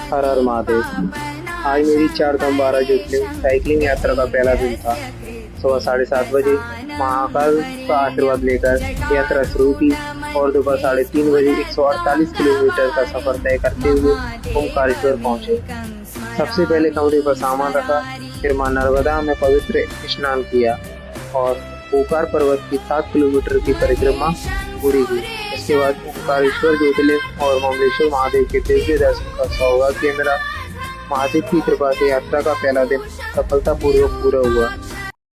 हर हर महादेव। आज मेरी 4 धाम 12 ज्योतिर्लिंग साइकिलिंग यात्रा का पहला दिन था। सुबह 7:30 बजे महाकाल का आशीर्वाद लेकर यात्रा शुरू की और दोपहर 3:30 बजे 148 किलोमीटर का सफर तय करते हुए ओमकारेश्वर पहुंचे। सबसे पहले कमरे पर सामान रखा, फिर मां नर्मदा में पवित्र स्नान किया और ओकार पर्वत की 7 किलोमीटर की परिक्रमा पूरी की। इसके बाद ओंकारेश्वर ज्योतिर्लिंग और ममलेश्वर महादेव के दिव्य दर्शन का सौभाग्य मिला। महादेव की कृपा से यात्रा का पहला दिन सफलतापूर्वक पूरा हुआ।